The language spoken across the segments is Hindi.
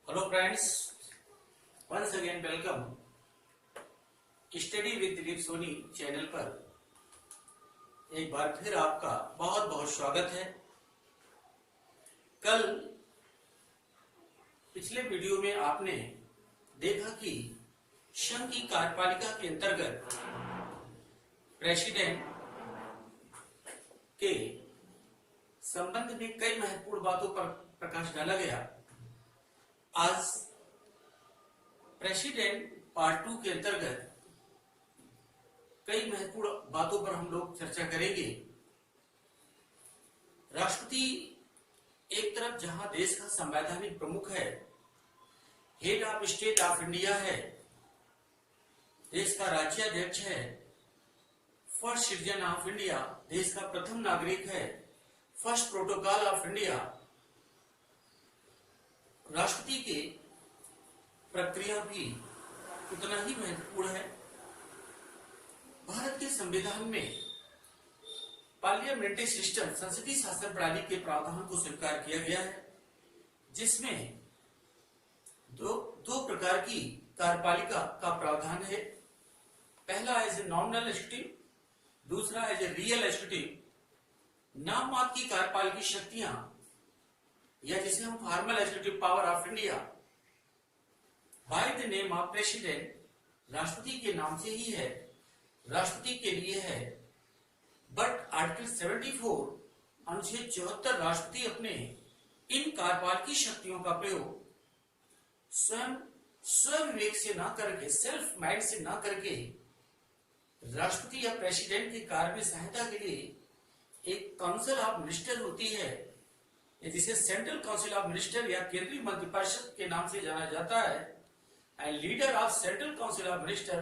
Hello friends, once again welcome study with Dilip Soni channel पर एक बार फिर आपका बहुत बहुत स्वागत है। कल पिछले वीडियो में आपने देखा कि संघ की कार्यपालिका के अंतर्गत प्रेसिडेंट के संबंध में कई महत्वपूर्ण बातों पर प्रकाश डाला गया। आज प्रेसिडेंट पार्ट 2 के अंतर्गत कई महत्वपूर्ण बातों पर हम लोग चर्चा करेंगे। राष्ट्रपति एक तरफ जहां देश का संवैधानिक प्रमुख है, head of state of India है, देश का राज्याध्यक्ष है, फर्स्ट सिटीजन ऑफ इंडिया, देश का प्रथम नागरिक है, फर्स्ट प्रोटोकॉल ऑफ इंडिया, राष्ट्रपति के प्रक्रिया भी उतना ही महत्वपूर्ण है। भारत के संविधान में पार्लियामेंट्री सिस्टम, संसदीय शासन प्रणाली के प्रावधान को स्वीकार किया गया है, जिसमें दो प्रकार की कार्यपालिका का प्रावधान है। पहला एज ए नॉमिनल एग्जीक्यूटिव, दूसरा एज ए रियल एग्जीक्यूटिव। नाम मात्र की कार्यपालिकी शक्तियां या जिसे हम formal executive power of India by the name of president, राष्ट्रपति के नाम से ही है, राष्ट्रपति के लिए है। बट आर्टिकल 74 अनुच्छेद 74 राष्ट्रपति अपने इन कार्यपालिकी शक्तियों का प्रयोग स्वयं विवेक से ना करके, सेल्फ माइंड से ना करके, राष्ट्रपति या प्रेसिडेंट के कार्य में सहायता के लिए एक काउंसिल ऑफ मिनिस्टर होती है, जिसे सेंट्रल काउंसिल ऑफ मिनिस्टर या केंद्रीय मंत्रिपरिषद के नाम से जाना जाता है। And leader of central council of minister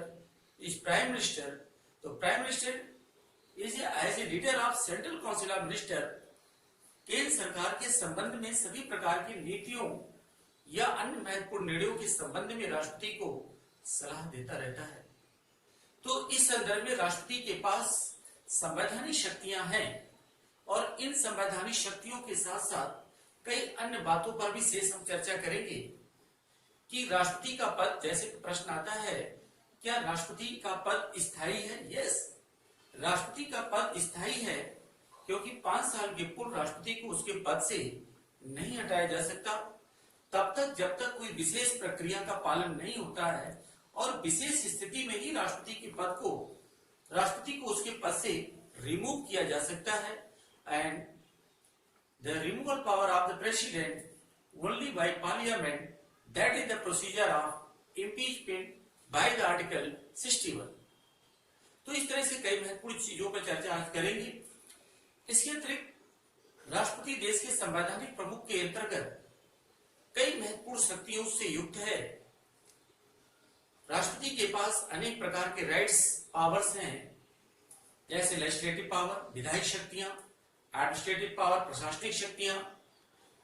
is prime minister. तो prime minister is as a leader of central council of minister केंद्र सरकार के संबंध में सभी प्रकार की नीतियों या अन्य महत्वपूर्ण निर्णयों के संबंध में राष्ट्रपति को सलाह देता रहता है। तो इस संदर्भ में राष्ट्रपति के पास संवैधानिक शक्तियां हैं और इन संवैधानिक शक्तियों के साथ साथ कई अन्य बातों पर भी शेष हम चर्चा करेंगे कि राष्ट्रपति का पद, जैसे प्रश्न आता है, क्या राष्ट्रपति का पद स्थायी है? यस, राष्ट्रपति का पद स्थायी है, क्योंकि 5 साल के पूर्व राष्ट्रपति को उसके पद से नहीं हटाया जा सकता तब तक जब तक कोई विशेष प्रक्रिया का पालन नहीं होता है, और विशेष स्थिति में ही राष्ट्रपति को उसके पद से रिमूव किया जा सकता है। And the removal power of the president only by parliament, that is the procedure of impeachment by the article 61। तो इस तरह से कई महत्वपूर्ण चीजों पर चर्चा आज करेंगे। इसके अतिरिक्त राष्ट्रपति देश के संवैधानिक प्रमुख के अंतर्गत कई महत्वपूर्ण शक्तियों से युक्त है। राष्ट्रपति के पास अनेक प्रकार के राइट्स, पावर्स हैं, जैसे लेजिस्लेटिव पावर, विधायक शक्तियां, एडमिनिस्ट्रेटिव पावर, प्रशासनिक शक्तियां,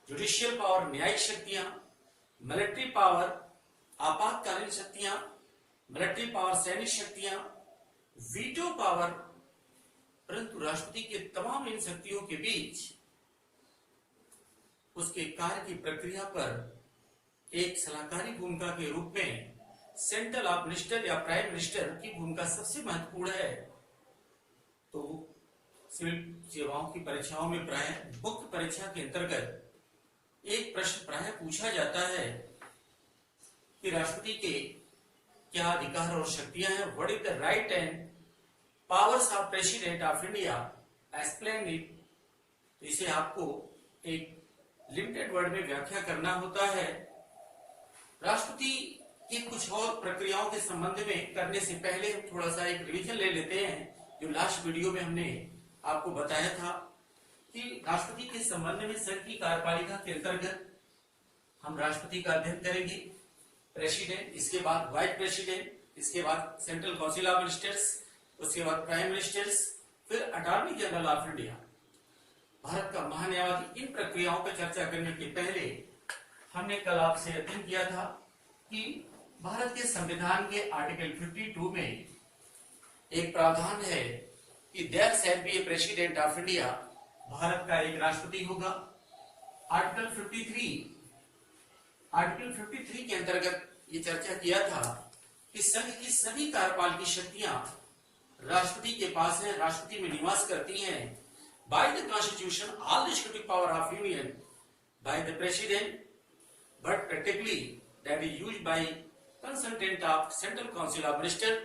जुडिशियल पावर, न्यायिक शक्तियां, मिलिट्री पावर, आपातकालीन शक्तियां, मिलिट्री पावर, सैनिक शक्तियां, वीटो पावर। परंतु राष्ट्रपति के तमाम इन शक्तियों के बीच उसके कार्य की प्रक्रिया पर एक सलाहकारी भूमिका के रूप में सेंट्रल ऑफ मिनिस्टर या प्राइम मिनिस्टर की भूमिका सबसे महत्वपूर्ण है। तो सिविल सेवाओं की परीक्षाओं में प्राय मुख्य परीक्षा के अंतर्गत एक प्रश्न प्राय पूछा जाता है कि राष्ट्रपति के क्या अधिकार और शक्तियां हैं। What is the right and powers of president of India, explain it. तो इसे आपको एक लिमिटेड वर्ड में व्याख्या करना होता है। राष्ट्रपति की कुछ और प्रक्रियाओं के संबंध में करने से पहले हम थोड़ा सा एक रिवीजन ले लेते हैं। जो लास्ट वीडियो में हमने आपको बताया था कि राष्ट्रपति के संबंध में संघ की कार्यपालिका के अंतर्गत हम राष्ट्रपति का अध्ययन करेंगे, प्रेसिडेंट, इसके बाद वाइस प्रेसिडेंट, इसके बाद सेंट्रल काउंसिल ऑफ मिनिस्टर्स, उसके बाद प्राइम मिनिस्टर्स, फिर attorney general of India, Bharat का महान्यायवादी। इन प्रक्रियाओं पर चर्चा करने के पहले हमने कल आपसे अध्ययन किया था कि भारत के संविधान के आर्टिकल 52 में एक प्रावधान है कि there shall be a president of India, Bharat का एक राष्ट्रपति होगा। आर्टिकल 53 आर्टिकल 53 के अंतर्गत ये चर्चा किया था कि संघ की सभी कार्यपालकी शक्तियां राष्ट्रपति के पास है, राष्ट्रपति में निवास करती हैं। By the constitution all the executive power of union by the president but practically that is used by consultant of central council of minister.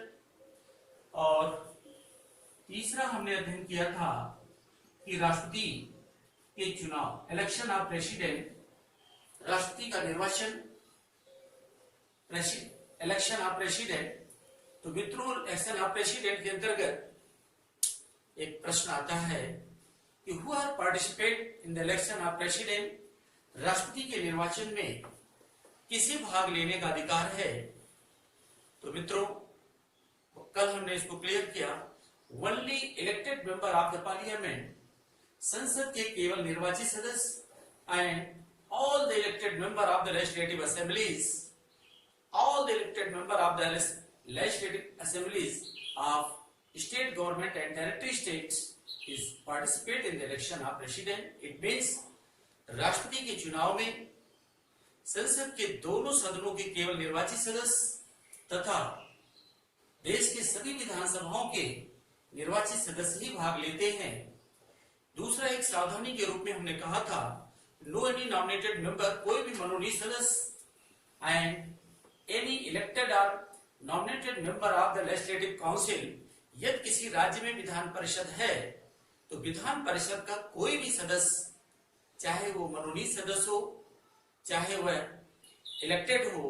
और तीसरा हमने अध्ययन किया था कि राष्ट्रपति के चुनाव, इलेक्शन ऑफ प्रेसिडेंट, राष्ट्रपति का निर्वाचन, इलेक्शन ऑफ प्रेसिडेंट। तो मित्रों, इलेक्शन ऑफ प्रेसिडेंट के अंतर्गत एक प्रश्न आता है कि who are participate in the election of president, राष्ट्रपति के निर्वाचन में किसे भाग लेने का अधिकार है। तो मित्रों, कल हमने इसको क्लियर किया, only elected member of the parliament, संसद के केवल निर्वाचित सदस्य, and all the elected member of the legislative assemblies, all the elected member of the legislative assemblies of state government and territory states is participate in the election of president. It means राष्ट्रपति के चुनाव में संसद के दोनों सदनों के केवल निर्वाचित सदस्य तथा देश के सभी विधानसभाओं के निर्वाचित सदस्य ही भाग लेते हैं। दूसरा, एक सावधानी के रूप में हमने कहा था, नो एनी नॉमिनेटेड मेंबर, कोई भी मनोनीत सदस्य, एंड एनी इलेक्टेड और nominated member of the legislative council, यदि किसी राज्य में विधान परिषद है तो विधान परिषद का कोई भी सदस्य, चाहे वो मनोनीत सदस्य हो चाहे वह इलेक्टेड हो,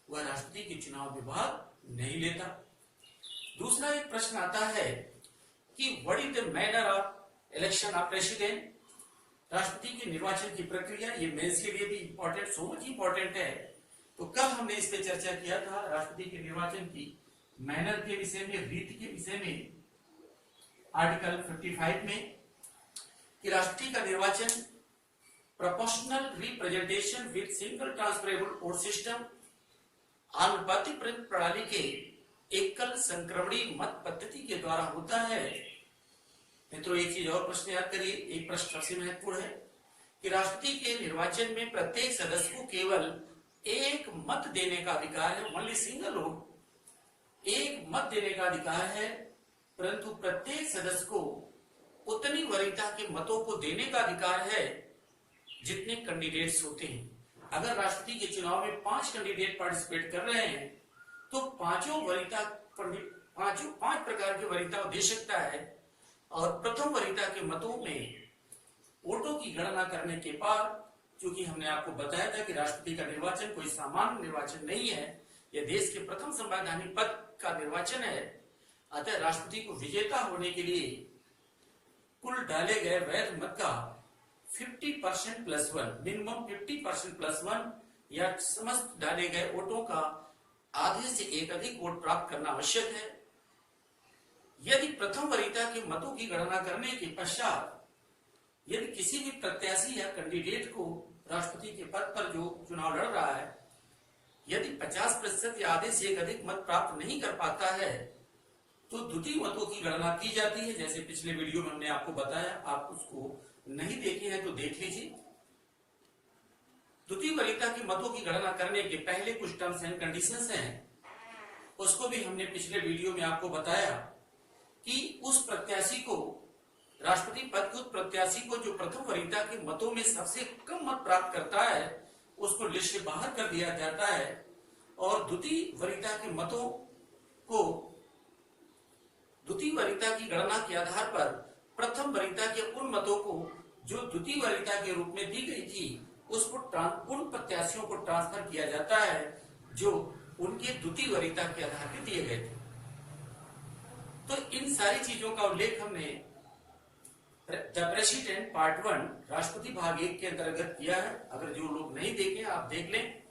वह राष्ट्रपति के चुनाव में भाग नहीं लेता। दूसरा, एक प्रश्न आता है कि what is the manner of election of president, राष्ट्रपति के निर्वाचन की प्रक्रिया। ये मेंस के लिए भी इंपॉर्टेंट, सो मच इंपॉर्टेंट है। तो कल हमने इस पे चर्चा किया था राष्ट्रपति के निर्वाचन की मैनर के विषय में, रीति के विषय में, आर्टिकल 55 में, कि राष्ट्रपति का निर्वाचन proportional representation with single transferable vote system, आनुपातिक प्रणाली के एकल संक्रमणी मत पद्धति के द्वारा होता है। मित्रों, एक चीज और प्रश्न याद करिए, एक प्रश्न सबसे महत्वपूर्ण है कि राष्ट्रपति के निर्वाचन में प्रत्येक सदस्य को केवल एक मत देने का अधिकार है, ओनली सिंगल वोट, एक मत देने का अधिकार है, परंतु प्रत्येक सदस्य को उतनी वरीयता के मतों को देने का अधिकार है जितने कैंडिडेट्स होते हैं। अगर राष्ट्रपति के चुनाव में 5 कैंडिडेट पार्टिसिपेट कर रहे हैं तो पांचों वरीयता, पांच प्रकार की वरीयता दे सकता है, और प्रथम वरीयता के मतों में वोटों की गणना करने के बाद, क्योंकि हमने आपको बताया था कि राष्ट्रपति का निर्वाचन कोई सामान्य निर्वाचन नहीं है, यह देश के प्रथम संवैधानिक पद का निर्वाचन है। अतः राष्ट्रपति को विजेता होने के लिए कुल डाले गए वैध मत का 50% प्लस 1, मिनिमम 50% प्लस 1, या समस्त डाले गए वोटों का आधे से एक अधिक वोट प्राप्त करना आवश्यक है। यदि प्रथम वरीयता के मतों की गणना करने के पश्चात यदि किसी भी प्रत्याशी या कैंडिडेट को राष्ट्रपति के पद पर जो चुनाव लड़ रहा है, यदि 50% या आधे से एक अधिक मत प्राप्त नहीं कर पाता है तो द्वितीय मतों की गणना की जाती है। जैसे पिछले वीडियो में हमने आपको बताया, आप उसको नहीं देखे हैं तो देख लीजिए। द्वितीय वरीयता की मतों की गणना करने के पहले कुछ टर्म्स एंड कंडीशंस हैं, उसको भी हमने पिछले वीडियो में आपको बताया कि उस प्रत्याशी को, राष्ट्रपति पद के प्रत्याशी को जो प्रथम वरीयता के मतों में सबसे कम मत प्राप्त करता है उसको लिस्ट से बाहर कर दिया जाता है, और द्वितीय वरीयता के मतों को, द्वितीय वरीयता की गणना के आधार पर प्रथम वरीयता के उन मतों को जो द्वितीय वरीयता के रूप में दी गई थी उसको उन प्रत्याशियों को ट्रांसफर किया जाता है जो उनके द्वितीय वरीयता के आधार पर दिए गए थे। तो इन सारी चीजों का उल्लेख हमने द प्रेसिडेंट पार्ट 1 राष्ट्रपति भाग 1 के अंतर्गत किया है। अगर जो लोग नहीं देखे आप देख लें।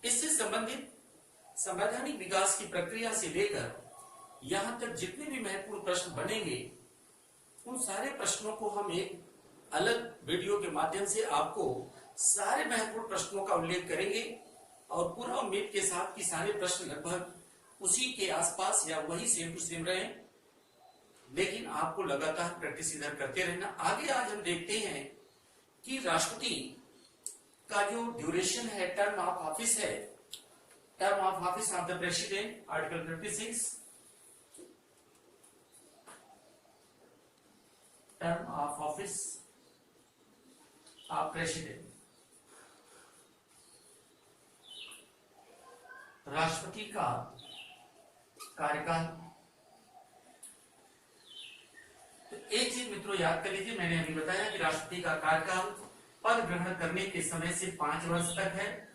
इससे संबंधित संवैधानिक विकास की प्रक्रिया से लेकर यहां तक जितने भी महत्वपूर्ण प्रश्न बनेंगे उन सारे प्रश्नों को हम एक अलग वीडियो के माध्यम से आपको सारे महत्वपूर्ण प्रश्नों का उल्लेख करेंगे, और पूरा उम्मीद के साथ कि सारे प्रश्न लगभग उसी के आसपास या वही सेम टू सेम रहे, लेकिन आपको लगातार प्रैक्टिस इधर करते रहना। आगे आज हम देखते हैं कि राष्ट्रपति का जो ड्यूरेशन है, टर्म ऑफ ऑफिस है, term of office of the president, article 56, term of office of president, राष्ट्रपति का कार्यकाल। तो एक चीज मित्रों याद कर लीजिए, मैंने अभी बताया कि राष्ट्रपति का कार्यकाल पद ग्रहण करने के समय से 5 वर्ष तक है।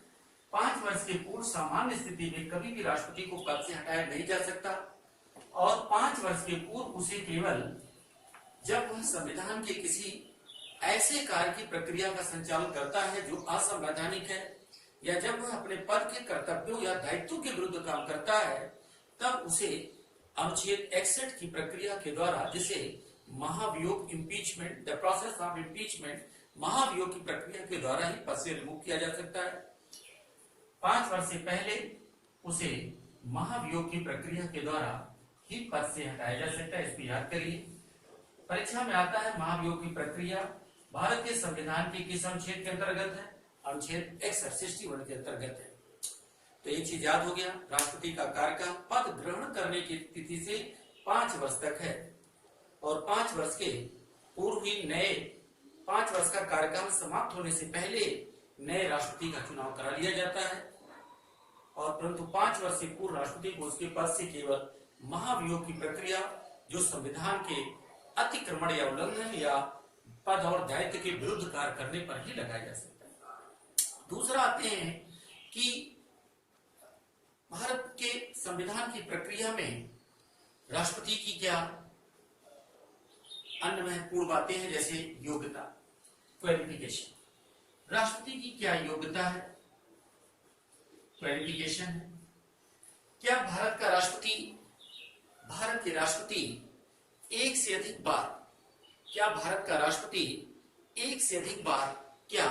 5 वर्ष के पूर्व सामान्य स्थिति में कभी भी राष्ट्रपति को पद से हटाया नहीं जा सकता, और 5 वर्ष के पूर्व उसे केवल जब वह संविधान के किसी ऐसे कार्य की प्रक्रिया का संचालन करता है जो असंवैधानिक है, या जब वह अपने पद के कर्तव्यों या दायित्वों के विरुद्ध काम करता है, तब उसे अनुच्छेद 61 की प्रक्रिया के द्वारा, जिसे महाभियोग impeachment, the process of impeachment, महाभियोग की प्रक्रिया के द्वारा ही पद से रिमूव किया जा सकता है। 5 वर्ष से पहले उसे महाभियोग की प्रक्रिया के द्वारा ही पद से हटाया जा सकता है। इसको याद करिए, परीक्षा में आता है महाभियोग की प्रक्रिया भारत के संविधान के किस अनुच्छेद के अंतर्गत है? अनुच्छेद 61 के अंतर्गत है। तो एक चीज याद हो गया, राष्ट्रपति का कार्यकाल पद ग्रहण करने की तिथि से 5 वर्ष तक है, और 5 वर्ष के पूर्व ही नए 5 वर्ष का कार्यकाल समाप्त होने से पहले नए राष्ट्रपति का चुनाव करा लिया जाता है, और परंतु 5 वर्ष से पूर्व राष्ट्रपति को उसके पद से केवल महाभियोग की प्रक्रिया, जो संविधान के अतिक्रमण या उल्लंघन या पद और दायित्व के विरुद्ध कार्य करने पर ही लगाया जा सकता है। दूसरा आते हैं कि भारत के संविधान की प्रक्रिया में राष्ट्रपति की क्या अन्य महत्वपूर्ण बातें हैं, जैसे योग्यता, क्वालिफिकेशन। राष्ट्रपति की क्या योग्यता है, क्वालिफिकेशन है? क्या भारत के राष्ट्रपति एक से अधिक बार क्या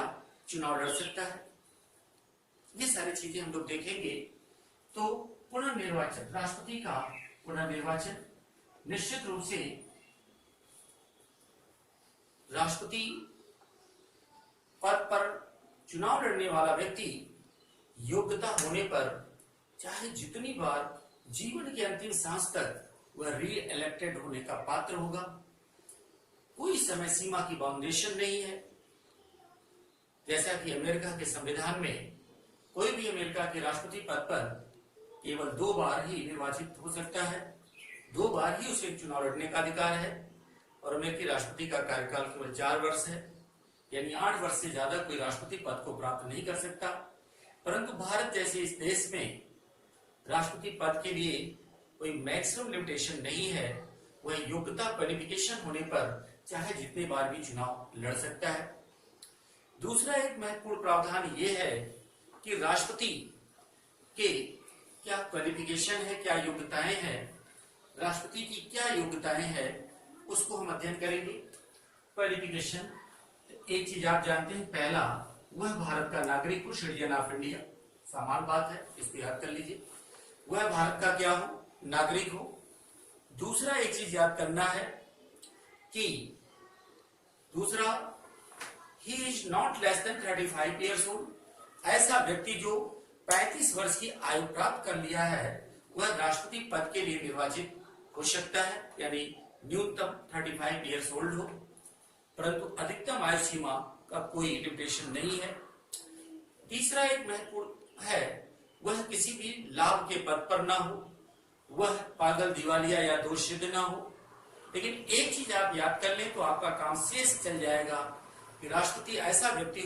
चुनाव लड़ सकता है? ये सारी चीजें हम लोग देखेंगे। तो पुनर्निर्वाचन, राष्ट्रपति का पुनर्निर्वाचन, निश्चित रूप से राष्ट्रपति पद पर चुनाव लड़ने वाला व्यक्ति योग्यता होने पर चाहे जितनी बार जीवन के अंतिम सांस तक वह री इलेक्टेड होने का पात्र होगा। कोई समय सीमा की बाउंडेशन नहीं है, जैसा कि अमेरिका के संविधान में कोई भी अमेरिका के राष्ट्रपति पद पर केवल 2 बार ही निर्वाचित हो सकता है, 2 बार ही उसे चुनाव लड़ने का अधिकार है, और अमेरिकी राष्ट्रपति का कार्यकाल केवल 4 वर्ष है, यानी 8 वर्ष से ज्यादा कोई राष्ट्रपति पद को प्राप्त नहीं कर सकता। परंतु भारत जैसे इस देश में राष्ट्रपति पद के लिए कोई मैक्सिमम लिमिटेशन नहीं है, वह योग्यता क्वालिफिकेशन होने पर चाहे जितने बार भी चुनाव लड़ सकता है। दूसरा एक महत्वपूर्ण प्रावधान यह है कि राष्ट्रपति के क्या क्वालिफिकेशन है, क्या योग्यताएं हैं, राष्ट्रपति की क्या योग्यताएं हैं, उसको हम अध्ययन करेंगे। क्वालिफिकेशन, एक चीज आप जानते हैं, पहला वह भारत का नागरिक हो, सिटीजन ऑफ इंडिया, सामान्य बात है, इसको याद कर लीजिए। वह भारत का क्या हो, नागरिक हो। दूसरा एक चीज याद करना है कि दूसरा, he is not less than 35 years old. ऐसा व्यक्ति जो 35 वर्ष की आयु प्राप्त कर लिया है वह राष्ट्रपति पद के लिए निर्वाचित हो सकता है, यानी न्यूनतम 35 ईयर्स ओल्ड हो, परंतु अधिकतम आयु सीमा का कोई लिमिटेशन नहीं है। तीसरा एक महत्वपूर्ण है, वह किसी भी लाभ के पद पर ना हो, वह पागल, दिवालिया या दोषसिद्ध ना हो। लेकिन एक चीज आप याद कर लें तो आपका काम शेष चल जाएगा कि राष्ट्रपति एक ऐसा व्यक्ति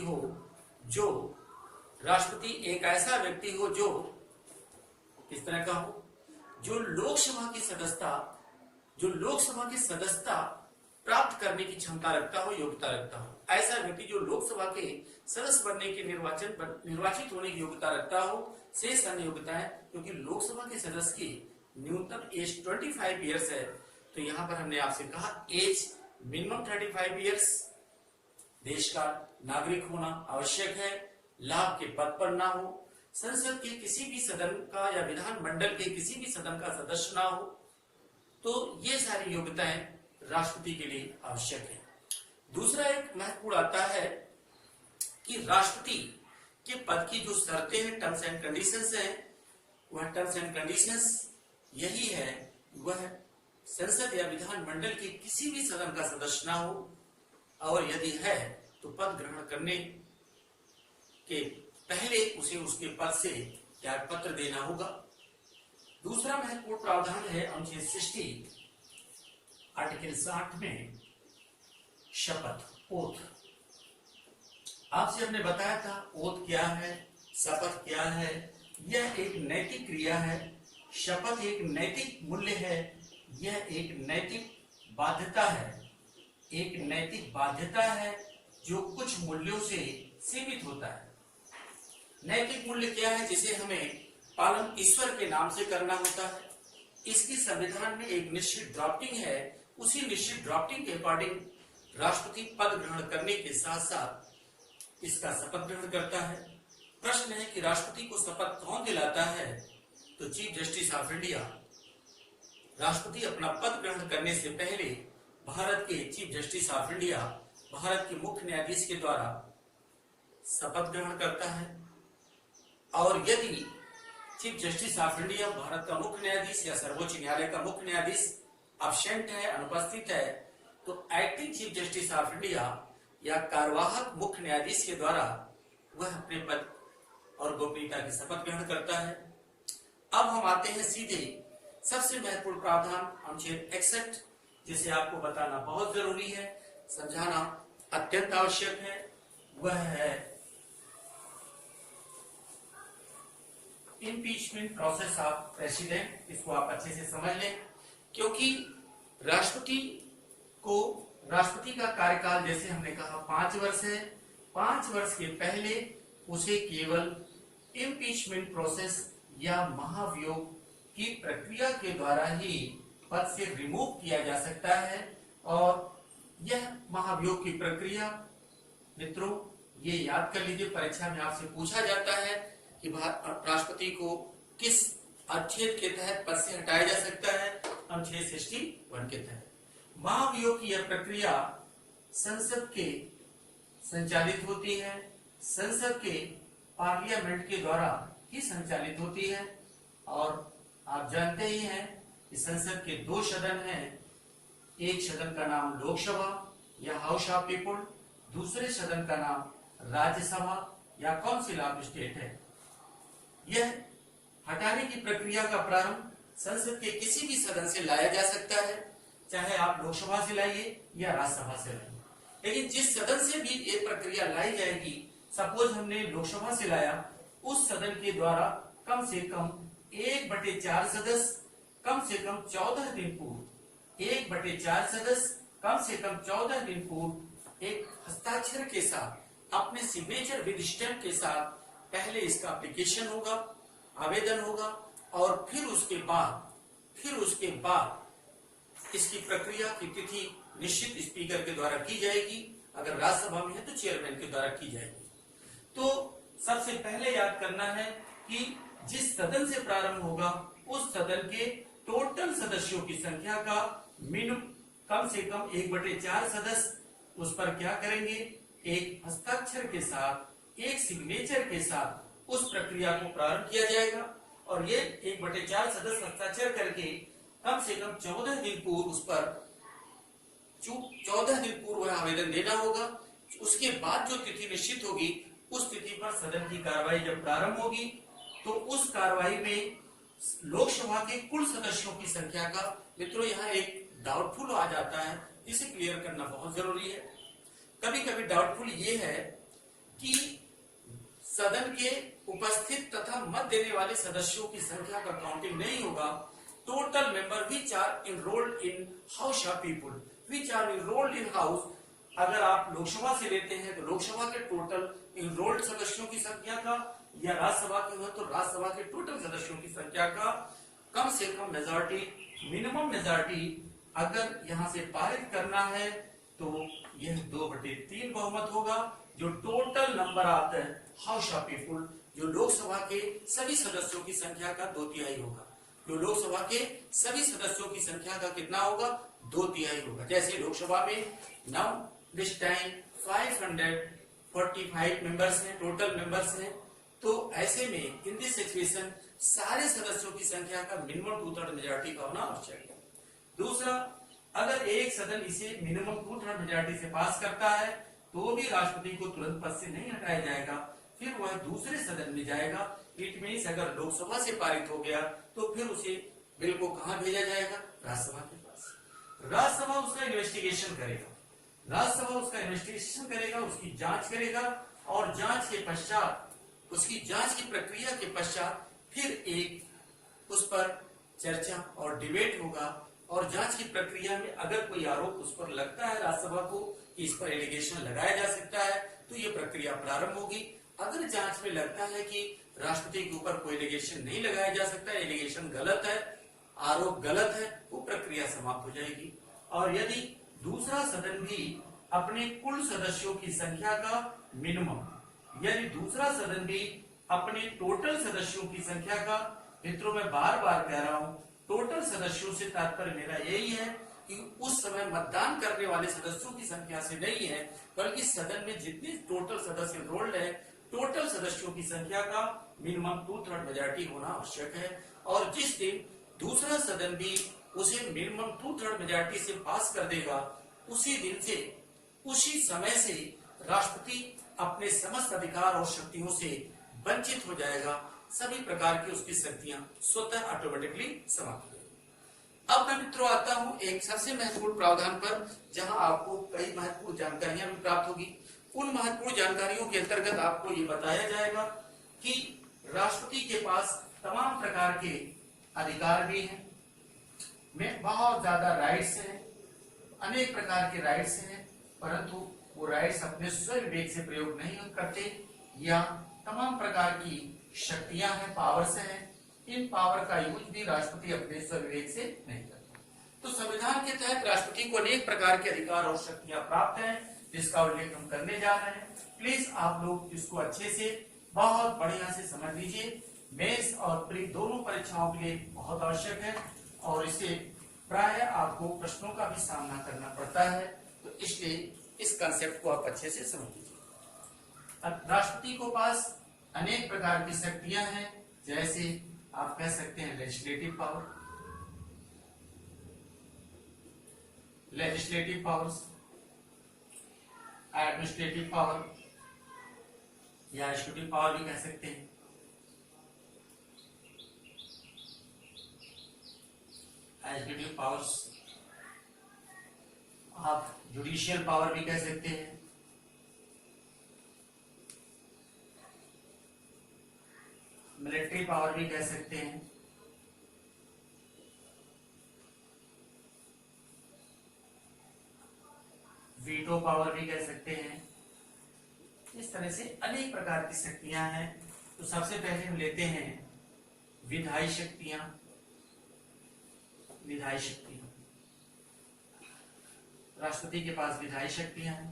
हो जो किस तरह का हो, जो लोकसभा की सदस्यता प्राप्त करने की क्षमता रखता हो, योग्यता रखता हो। ऐसा व्यक्ति जो लोकसभा के सदस्य बनने के निर्वाचित होने की योग्यता रखता हो। शेष अन्य योग्यताएं, क्योंकि लोकसभा के सदस्य की न्यूनतम एज 25 ईयर्स है, तो यहाँ पर हमने आपसे कहा एज मिनिमम 35 ईयर्स, देश का नागरिक होना आवश्यक है, लाभ के पद पर ना हो, संसद के किसी भी सदन का या विधान मंडल के किसी भी सदन का सदस्य ना हो। तो ये सारी योग्यताएं राष्ट्रपति के लिए आवश्यक है। दूसरा एक महत्वपूर्ण आता है कि राष्ट्रपति कि पद की जो शर्तें हैं, टर्म्स एंड कंडीशंस हैं, वह टर्म्स एंड कंडीशंस यही है, वह संसद या विधानमंडल के किसी भी सदन का सदस्य ना हो, और यदि है तो पद ग्रहण करने के पहले उसे उसके पद से त्यागपत्र देना होगा। दूसरा महत्वपूर्ण प्रावधान है अनुच्छेद 60 आर्टिकल 60 में शपथ, ओथ। आपसे हमने बताया था ओथ क्या है, शपथ क्या है। यह एक नैतिक क्रिया है, शपथ एक नैतिक मूल्य है, यह एक नैतिक बाध्यता है, एक नैतिक बाध्यता है जो कुछ मूल्यों से सीमित होता है। नैतिक मूल्य क्या है जिसे हमें पालन ईश्वर के नाम से करना होता है। इसकी संविधान में एक निश्चित ड्राफ्टिंग है, उसी निश्चित ड्राफ्टिंग के अकॉर्डिंग राष्ट्रपति पद ग्रहण करने के साथ साथ इसका शपथ ग्रहण करता है। प्रश्न है कि राष्ट्रपति को शपथ कौन दिलाता है, तो चीफ जस्टिस ऑफ इंडिया। राष्ट्रपति अपना पद ग्रहण करने से पहले भारत के chief justice of India, Bharat के मुख्य न्यायाधीश के द्वारा शपथ ग्रहण करता है। और यदि chief justice of India, Bharat का मुख्य न्यायाधीश या सर्वोच्च न्यायालय का मुख्य न्यायाधीश अब्सेंट है, अनुपस्थित है, तो acting chief justice of India या कार्यवाहक मुख्य न्यायाधीश के द्वारा वह अपने पद और गोपनीयता की शपथ ग्रहण करता है। अब हम आते हैं सीधे सबसे महत्वपूर्ण प्रावधान अनुच्छेद 61, जिसे आपको बताना बहुत जरूरी है, समझाना अत्यंत आवश्यक है। वह है इम्पीचमेंट प्रोसेस ऑफ प्रेसिडेंट। इसको आप अच्छे से समझ लें, क्योंकि राष्ट्रपति का कार्यकाल जैसे हमने कहा 5 वर्ष है। 5 वर्ष के पहले उसे केवल इम्पीचमेंट प्रोसेस या महाभियोग की प्रक्रिया के द्वारा ही पद से रिमूव किया जा सकता है। और यह महाभियोग की प्रक्रिया, मित्रों, ये याद कर लीजिए, परीक्षा में आपसे पूछा जाता है कि राष्ट्रपति को किस अनुच्छेद के तहत पद से हटाया जा सकता है। अनुच्छेद 61 के तहत महाभियोग की यह प्रक्रिया संसद के संचालित होती है, संसद के पार्लियामेंट के द्वारा ही संचालित होती है। और आप जानते ही हैं कि संसद के 2 सदन हैं। एक सदन का नाम लोकसभा या हाउस ऑफ पीपुल, दूसरे सदन का नाम राज्यसभा या काउंसिल ऑफ स्टेट है। यह हटाने की प्रक्रिया का प्रारंभ संसद के किसी भी सदन से लाया जा सकता है, चाहे आप लोकसभा से लाइए या राज्यसभा से लाइए। लेकिन जिस सदन से भी ये प्रक्रिया लाई जाएगी, सपोज हमने लोकसभा से लाया, उस सदन के द्वारा कम से कम 1/4 सदस्य कम से कम 14 दिन पूर्व 1/4 सदस्य कम से कम 14 दिन पूर्व एक हस्ताक्षर के साथ, अपने सिग्नेचर विद स्टैम्प के साथ पहले इसका एप्लीकेशन होगा, आवेदन होगा, और फिर उसके बाद इसकी प्रक्रिया की तिथि निश्चित स्पीकर के द्वारा की जाएगी। अगर राज्यसभा में है तो चेयरमैन के द्वारा की जाएगी। तो सबसे पहले याद करना है कि जिस सदन से प्रारंभ होगा उस सदन के टोटल सदस्यों की संख्या का मिनिमम कम से कम 1/4 सदस्य उस पर क्या करेंगे, एक हस्ताक्षर के साथ, एक सिग्नेचर के साथ उस प्रक्रिया को प्रारंभ किया जाएगा। और ये 1/4 सदस्य हस्ताक्षर करके कम से कम 14 दिन पूर्व उस पर 14 दिन पूर्व आवेदन देना होगा। उसके बाद जो तिथि निश्चित होगी, उस तिथि पर सदन की कार्रवाई जब प्रारंभ होगी, तो उस कार्रवाई में लोकसभा के कुल सदस्यों की संख्या का, मित्रों यहाँ एक डाउटफुल आ जाता है, इसे क्लियर करना बहुत जरूरी है। कभी कभी डाउटफुल ये है कि सदन के उपस्थित तथा मत देने वाले सदस्यों की संख्या का काउंटिंग नहीं होगा। Total member which are enrolled in House of People, which are enrolled in house, अगर आप लोकसभा से लेते हैं तो लोकसभा के टोटल इनरोल्ड सदस्यों की संख्या का, या राज्यसभा के हो तो राज्यसभा के टोटल सदस्यों की संख्या का कम से कम मेजॉरिटी, मिनिमम मेजॉरिटी अगर यहां से पारित करना है तो यह 2/3 बहुमत होगा, जो total number of the house of people, जो लोकसभा के सभी सदस्यों की संख्या का 2/3 होगा। जो लोकसभा के सभी सदस्यों की संख्या का कितना होगा, 2/3 होगा। जैसे लोकसभा में नाउ दिस टाइम 45 मेंबर्स हैं, टोटल मेंबर्स हैं। तो ऐसे में इन दिस सिचुएशन सारे सदस्यों की संख्या का मिनिमम 2/3 मेजॉरिटी का होना आवश्यक है। दूसरा, अगर एक सदन इसे मिनिमम 2/3 मेजॉरिटी से पास करता है तो भी राष्ट्रपति को तुरंत पद से नहीं हटाया जाएगा, फिर वह दूसरे सदन में जाएगा। इट मीन्स अगर लोकसभा से पारित हो गया तो फिर उसे बिल को कहां भेजा जाएगा? राज्यसभा के पास। राज्यसभा उसका इन्वेस्टिगेशन करेगा, राज्यसभा उसका इन्वेस्टिगेशन करेगा, उसकी जांच करेगा और जांच के पश्चात, उसकी जांच की प्रक्रिया के पश्चात फिर एक उस पर चर्चा और डिबेट होगा और जांच की प्रक्रिया में अगर कोई आरोप उस पर लगता है राज्यसभा को कि इस पर एलिगेशन लगाया जा सकता है तो ये प्रक्रिया प्रारंभ होगी। अगर जांच में लगता है कि राष्ट्रपति के ऊपर कोई एलिगेशन नहीं लगाया जा सकता, एलिगेशन गलत है, आरोप गलत है, वो प्रक्रिया समाप्त हो जाएगी। और यदि दूसरा सदन भी अपने कुल सदस्यों की संख्या का मिनिमम, यदि दूसरा सदन भी अपने टोटल सदस्यों की संख्या का, मित्रों मैं बार बार कह रहा हूं, टोटल सदस्यों से तात्पर्य मेरा यही है कि उस समय मतदान करने वाले सदस्यों की संख्या से नहीं है, बल्कि सदन में जितने टोटल सदस्य एनरोल्ड है, टोटल सदस्यों की संख्या का मिनिमम 2/3 मेजॉरिटी होना आवश्यक है। और जिस दिन दूसरा सदन भी उसे मिनिमम 2/3 मेजॉरिटी से पास कर देगा, उसी दिन से, उसी समय से राष्ट्रपति अपने समस्त अधिकार और शक्तियों से वंचित हो जाएगा। सभी प्रकार की उसकी शक्तियां स्वतः ऑटोमेटिकली समाप्त हो जाएगी। अब मैं मित्रों आता हूं एक सबसे महत्वपूर्ण प्रावधान पर, जहां आपको कई महत्वपूर्ण जानकारियां भी प्राप्त होगी। उन महत्वपूर्ण जानकारियों के अंतर्गत आपको ये बताया जाएगा कि राष्ट्रपति के पास तमाम प्रकार के अधिकार भी हैं, में बहुत ज्यादा राइट्स हैं, अनेक प्रकार के राइट्स हैं, परंतु वो राइट्स अपने स्वविवेक से प्रयोग नहीं करते, या तमाम प्रकार की शक्तियां हैं, पावर्स हैं, इन पावर का यूज भी राष्ट्रपति अपने स्वविवेक से नहीं करता। तो संविधान के तहत राष्ट्रपति को अनेक प्रकार के अधिकार और शक्तियां प्राप्त हैं, जिसका उल्लेख हम करने जा रहे हैं। प्लीज आप लोग इसको अच्छे से, बहुत बढ़िया से समझ लीजिए। मेंस और प्री दोनों परीक्षाओं के लिए बहुत आवश्यक है और इससे प्राय आपको प्रश्नों का भी सामना करना पड़ता है, तो इसलिए इस कंसेप्ट को आप अच्छे से समझ लीजिए। राष्ट्रपति को पास अनेक प्रकार की शक्तियां हैं, जैसे आप कह सकते हैं legislative power, legislative powers, administrative power या एग्जीक्यूटिव पावर भी कह सकते हैं, एग्जीक्यूटिव पावर्स, आप जुडिशियल पावर भी कह सकते हैं, मिलिट्री पावर भी कह सकते हैं, वीटो पावर भी कह सकते हैं। इस तरह से अनेक प्रकार की शक्तियां हैं। तो सबसे पहले हम लेते हैं विधायी शक्तियां। विधायी शक्तियां, राष्ट्रपति के पास विधायी शक्तियां हैं।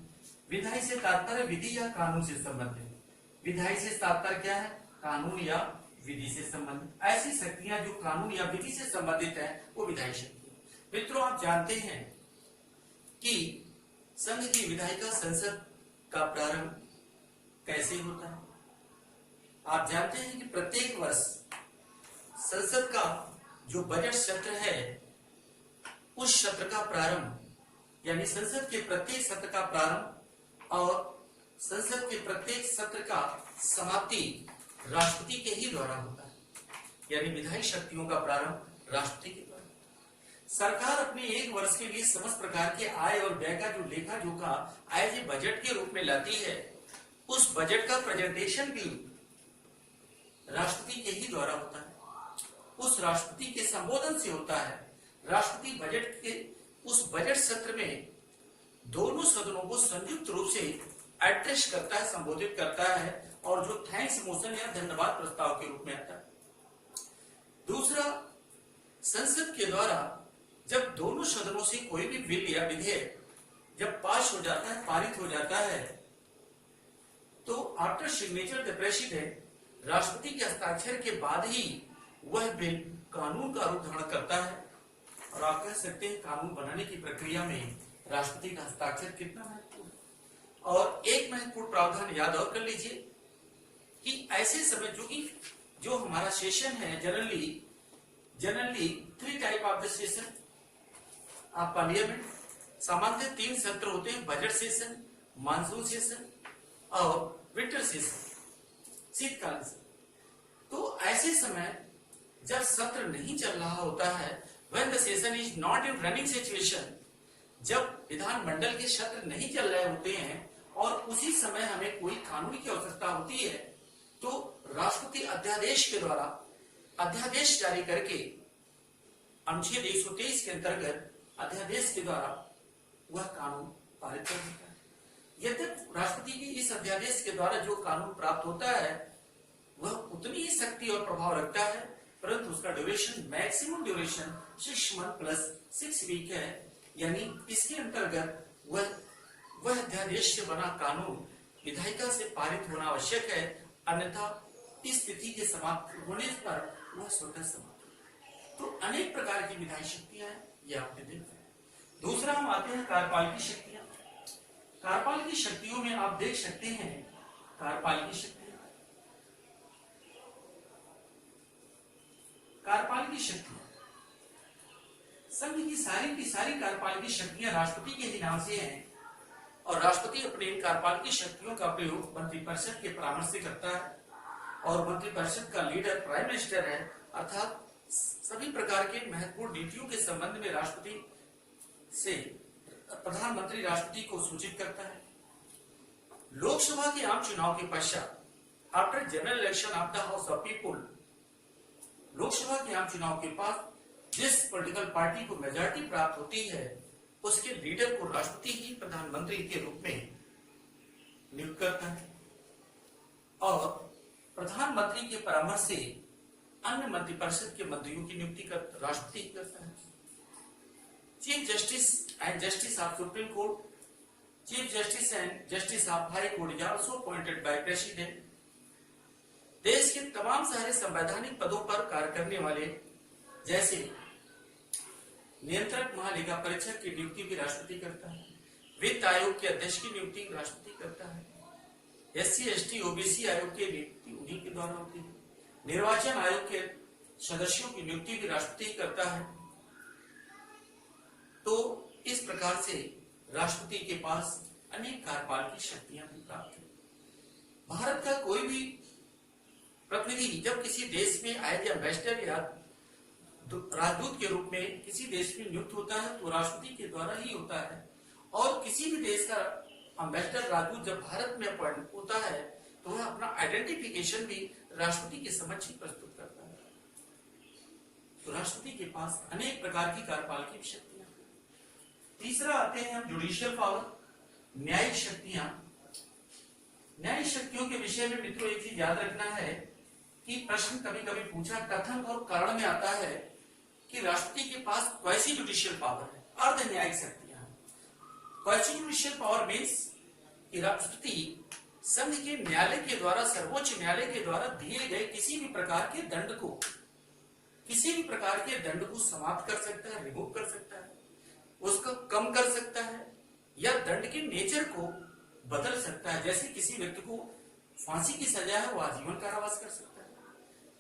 विधायी से तात्पर्य विधि या कानून से संबंधित। विधायी से तात्पर्य क्या है? कानून या विधि से संबंधित। ऐसी शक्तियां जो कानून या विधि से संबंधित है, वो विधायी शक्ति है। मित्रों, आप जानते हैं कि संघ की विधायिका संसद का प्रारंभ कैसे होता है? आप जानते हैं कि प्रत्येक वर्ष संसद का जो बजट सत्र है, उस सत्र का प्रारंभ, यानी संसद के प्रत्येक सत्र का प्रारंभ और संसद के प्रत्येक सत्र का समाप्ति राष्ट्रपति के ही द्वारा होता है। यानी विधायी शक्तियों का प्रारंभ राष्ट्रपति के द्वारा। सरकार अपने एक वर्ष के लिए समस्त प्रकार के आय और व्यय का जो लेखा जोखा एज ए बजट के रूप में लाती है, उस बजट का प्रेजेंटेशन भी राष्ट्रपति के ही द्वारा होता है, उस राष्ट्रपति के संबोधन से होता है। राष्ट्रपति बजट के उस बजट सत्र में दोनों सदनों को संयुक्त रूप से एड्रेस करता है, संबोधित करता है, और जो थैंक्स मोशन या धन्यवाद प्रस्ताव के रूप में आता है। दूसरा, संसद के द्वारा जब दोनों सदनों से कोई भी बिल या विधेयक जब पास हो जाता है, पारित हो जाता है, तो आफ्टर सिग्नेचर द प्रेसिडेंट, राष्ट्रपति के हस्ताक्षर के बाद ही वह बिल कानून का रूप धारण करता है। और आप कह सकते हैं कानून बनाने की प्रक्रिया में राष्ट्रपति का हस्ताक्षर कितना महत्वपूर्ण है। और एक महत्वपूर्ण प्रावधान याद और कर लीजिए कि ऐसे समय जो हमारा सेशन है, generally 3 type of the session of parliament. सामान्यतः 3 सत्र होते हैं, बजट सेशन, मानसून सेशन और विंटर सेशन, शीतकालीन सत्र। तो ऐसे समय जब सत्र नहीं चल रहा होता है, when the session is not in running situation, जब विधानमंडल के सत्र नहीं चल रहे होते हैं और उसी समय हमें कोई कानून की आवश्यकता होती है, तो राष्ट्रपति अध्यादेश के द्वारा अध्यादेश जारी करके अनुच्छेद 123 के अंतर्गत अध्यादेश के द्वारा वह कानून पारित कर देता है। यद्यपि राष्ट्रपति की इस अध्यादेश के द्वारा जो कानून प्राप्त होता है वह उतनी ही शक्ति और प्रभाव रखता है, परंतु उसका duration, maximum duration 6 month plus 6 week है। यानी इसके अंतर्गत वह अध्यादेश से बना कानून विधायिका से पारित होना आवश्यक है, अन्यथा इस तिथि के समाप्त होने पर वह स्वतः समाप्त हो। तो अनेक प्रकार की विधायी शक्तियां हैं, ये आपने देखा है। दूसरा हम आते हैं कार्यपालिकी शक्तियां। कार्यपालिकी शक्तियों में आप देख सकते हैं कार्यपालिकी शक्तियां संघ की सारी कार्यपालिकी शक्तियां राष्ट्रपति के ही नाम से हैं और राष्ट्रपति अपने इन कार्यपालिकी शक्तियों का प्रयोग मंत्रिपरिषद के परामर्श से करता है और मंत्रिपरिषद का लीडर प्राइम मिनिस्टर है, अर्थात सभी प्रकार के महत्वपूर्ण नीतियों के संबंध में राष्ट्रपति से प्रधानमंत्री राष्ट्रपति को सूचित करता है। लोकसभा के आम चुनाव के पश्चात, after general election of the house of people, Lok Sabha के आम चुनाव के बाद जिस पॉलिटिकल पार्टी को मेजॉरिटी प्राप्त होती है उसके लीडर को राष्ट्रपति ही प्रधानमंत्री के रूप में नियुक्त करता है और प्रधानमंत्री के परामर्श से अन्य मंत्रिपरिषद के मंत्रियों की नियुक्ति राष्ट्रपति करता है। Chief justice and justice of supreme court, chief justice and justice of high court is also appointed by president. देश के तमाम सारे संवैधानिक पदों पर कार्य करने वाले जैसे नियंत्रक महालेखा परीक्षक की नियुक्ति भी राष्ट्रपति करता है। वित्त आयोग के अध्यक्ष की नियुक्ति राष्ट्रपति करता है। SC ST OBC आयोग की नियुक्ति उन्हीं के द्वारा होती है। निर्वाचन आयोग के सदस्यों की नियुक्ति भी राष्ट्रपति करता है। तो इस प्रकार से राष्ट्रपति के पास अनेक कार्यपालिकी शक्तियां भी प्राप्त है। भारत का कोई भी प्रतिनिधि जब किसी देश में एज एम्बेसडर या राजदूत के रूप में किसी देश में नियुक्त होता है तो राष्ट्रपति के द्वारा ही होता है और किसी भी देश का एम्बेसडर राजदूत जब भारत में अपॉइंट होता है तो वह अपना आइडेंटिफिकेशन भी राष्ट्रपति के समक्ष ही प्रस्तुत करता है। तो राष्ट्रपति के पास अनेक प्रकार की कार्यपालिकी शक्तियां। तीसरा आते हैं हम जुडिशियल पावर, न्यायिक शक्तियां। न्यायिक शक्तियों के विषय में मित्रों एक चीज याद रखना है कि प्रश्न कभी कभी पूछा कथन और कारण में आता है कि राष्ट्रपति के पास क्वासी जुडिशियल पावर है, अर्ध न्यायिक शक्तियां हैं। क्वासी जुडिशियल पावर मीन्स कि राष्ट्रपति संघ के न्यायालय के द्वारा, सर्वोच्च न्यायालय के द्वारा दिए गए किसी भी प्रकार के दंड को समाप्त कर सकता है, रिमूव कर सकता है, उसको कम कर सकता है या दंड के नेचर को बदल सकता है। जैसे किसी व्यक्ति को फांसी की सजा है वो आजीवन कारावास कर सकता है,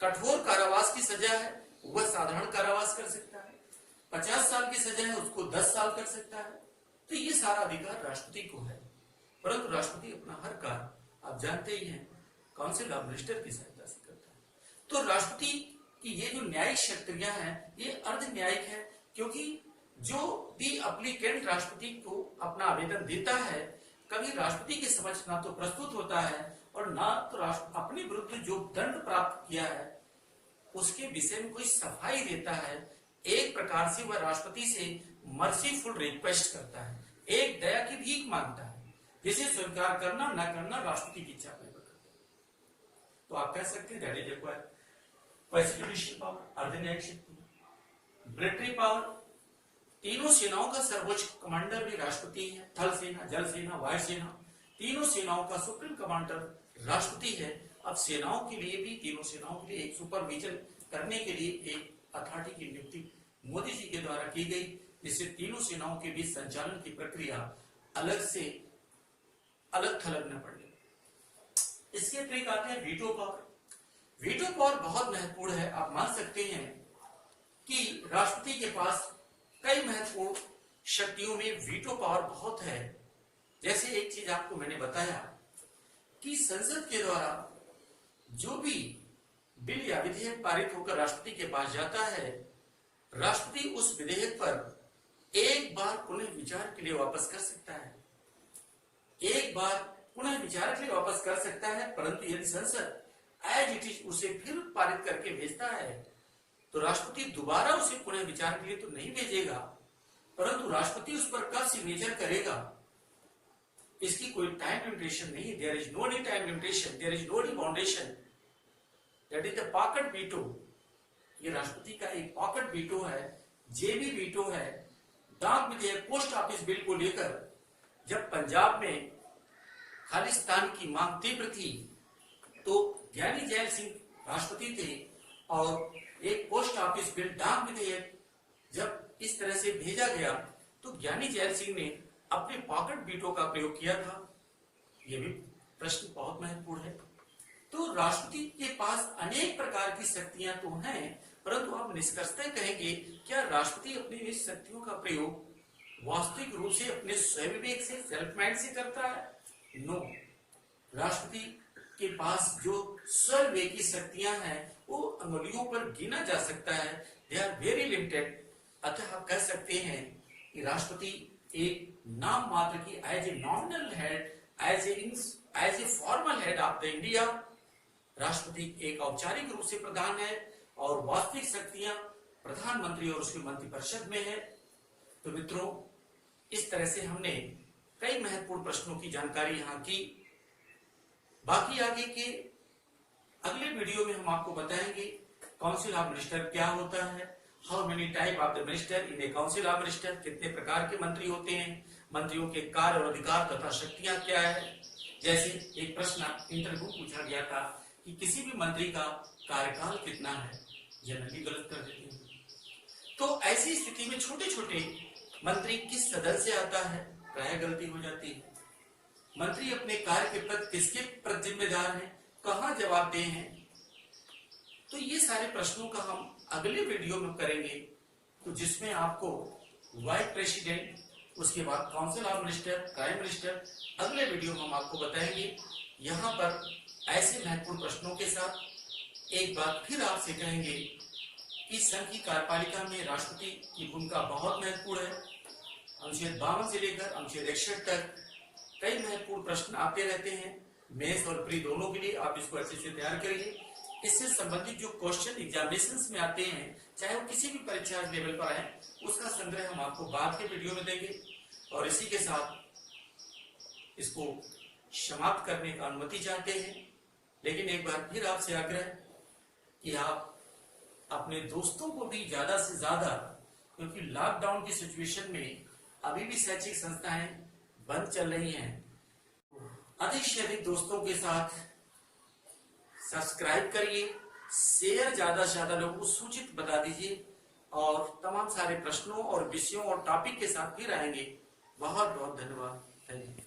कठोर कारावास की सजा है वह साधारण कारावास कर सकता है, 50 साल की सजा है उसको 10 साल कर सकता है। तो ये सारा अधिकार राष्ट्रपति को है, परंतु राष्ट्रपति अपना हर कार्य आप जानते ही हैं काउंसिल ऑफ मिनिस्टर की सहायता से करता है। तो राष्ट्रपति की ये जो न्यायिक शक्तियां हैं ये अर्ध न्यायिक है, क्योंकि जो भी एप्लीकेंट राष्ट्रपति को अपना आवेदन देता है कभी राष्ट्रपति के समक्ष ना तो प्रस्तुत होता है और ना तो अपने विरुद्ध जो दंड प्राप्त किया है उसके विषय में कोई सफाई देता है। एक प्रकार से वह राष्ट्रपति से मर्सीफुल रिक्वेस्ट करता है, एक दया की भीख मांगता है, जिसे स्वीकार करना न करना राष्ट्रपति की इच्छा पर करता है। तो आप कह सकते हैं that is required quasi judicial power, अर्ध न्यायिक शक्ति। मिलिट्री पावर, तीनों सेनाओं का सर्वोच्च कमांडर भी राष्ट्रपति है। थल सेना, जल सेना, वायु सेना, तीनों सेनाओं का सुप्रीम कमांडर राष्ट्रपति है। अब सेनाओं के लिए भी, तीनों सेनाओं के लिए एक सुपरविजन करने के लिए एक अथॉरिटी की नियुक्ति मोदी जी के द्वारा की गई, जिससे तीनों सेनाओं के बीच संचालन की प्रक्रिया अलग थलग न पड़े। इसके अतिरिक्त आते हैं वीटो पावर। वीटो पावर बहुत महत्वपूर्ण है। आप मान सकते हैं कि राष्ट्रपति के पास कई महत्वपूर्ण शक्तियों में वीटो पावर बहुत है। जैसे एक चीज आपको मैंने बताया कि संसद के द्वारा जो भी बिल या विधेयक पारित होकर राष्ट्रपति के पास जाता है, राष्ट्रपति उस विधेयक पर एक बार पुनः विचार के लिए वापस कर सकता है, एक बार पुनः विचार के लिए वापस कर सकता है। परंतु यदि संसद एज इट इज उसे फिर पारित करके भेजता है तो राष्ट्रपति दोबारा उसे पुनः विचार के लिए तो नहीं भेजेगा, परंतु राष्ट्रपति उस पर कब सिग्नेचर करेगा इसकी कोई टाइम लिमिटेशन नहीं। There is no any time limitation, there is no any boundation. That is the pocket veto. ये राष्ट्रपति का एक पॉकेट वीटो है, जेबी वीटो है। डाक विधेयक पोस्ट ऑफिस बिल को लेकर जब पंजाब में खालिस्तान की मांग तीव्र थी तो ज्ञानी जैल सिंह राष्ट्रपति थे और एक पोस्ट ऑफिस बिल डाक विधेयक जब इस तरह से भेजा गया तो ज्ञानी जैल सिंह ने अपने पॉकेट वीटो का प्रयोग किया था। यह भी प्रश्न बहुत महत्वपूर्ण है। तो राष्ट्रपति के पास अनेक प्रकार की शक्तियां तो हैं, परंतु आप निष्कर्षतः कहेंगे क्या राष्ट्रपति अपनी इस शक्तियों का प्रयोग वास्तविक रूप से अपने स्वविवेक से, सेल्फ माइंड से करता है? नो। राष्ट्रपति के पास जो स्वविवेकी शक्तियां हैं वो अंगुलियों पर गिना जा सकता है। They are very limited. अतः आप कह सकते हैं कि राष्ट्रपति एक नाम मात्र की as a nominal head, as a formal head of the India, राष्ट्रपति एक औपचारिक रूप से प्रधान है और वास्तविक शक्तियां प्रधानमंत्री और उसकी मंत्रिपरिषद में है। तो मित्रों, इस तरह से हमने कई महत्वपूर्ण प्रश्नों की जानकारी यहां की। बाकी आगे के अगले वीडियो में हम आपको बताएंगे काउंसिल ऑफ मिनिस्टर क्या होता है, how many type of the minister in A council of minister, कितने प्रकार के मंत्री होते हैं, मंत्रियों के कार्य और अधिकार तथा शक्तियां क्या है। जैसे एक प्रश्न इंटरव्यू पूछा गया था कि किसी भी मंत्री का कार्यकाल कितना है, जनरली गलत कर देते हैं। तो ऐसी स्थिति में छोटे छोटे मंत्री किस सदन से आता है, प्राय गलती हो जाती है। मंत्री अपने कार्य के प्रति किसके प्रति जिम्मेदार हैं, कहां जवाबदेह हैं। तो ये सारे प्रश्नों का हम अगले वीडियो में करेंगे, तो जिसमें आपको वाइस प्रेसिडेंट, उसके बाद council of minister, prime minister, अगले वीडियो में हम आपको बताएंगे। यहाँ पर ऐसे महत्वपूर्ण प्रश्नों के साथ एक बार फिर आपसे कहेंगे कि संघ की कार्यपालिका में राष्ट्रपति की भूमिका बहुत महत्वपूर्ण है। अनुच्छेद 52 से लेकर अनुच्छेद 61 तक कई महत्वपूर्ण प्रश्न आते रहते हैं। मेंस और प्री दोनों के लिए आप इसको अच्छे से तैयार करिए। इससे संबंधित जो क्वेश्चन एग्जामिनेशंस में आते हैं, चाहे वो किसी भी परीक्षा लेवल पर आए, उसका संग्रह हम आपको बाद के वीडियो में देंगे। और इसी के साथ इसको समाप्त करने का अनुमति चाहते हैं। लेकिन एक बार फिर आपसे आग्रह कि आप अपने दोस्तों को भी ज्यादा से ज्यादा, क्योंकि लॉकडाउन की सिचुएशन में अभी भी शैक्षिक संस्थाएं बंद चल रही हैं, अधिक से अधिक दोस्तों के साथ सब्सक्राइब करिए, शेयर ज्यादा से ज्यादा लोगों को सूचित बता दीजिए और तमाम सारे प्रश्नों और विषयों और टॉपिक के साथ फिर आएंगे। बहुत बहुत धन्यवाद। Thank you.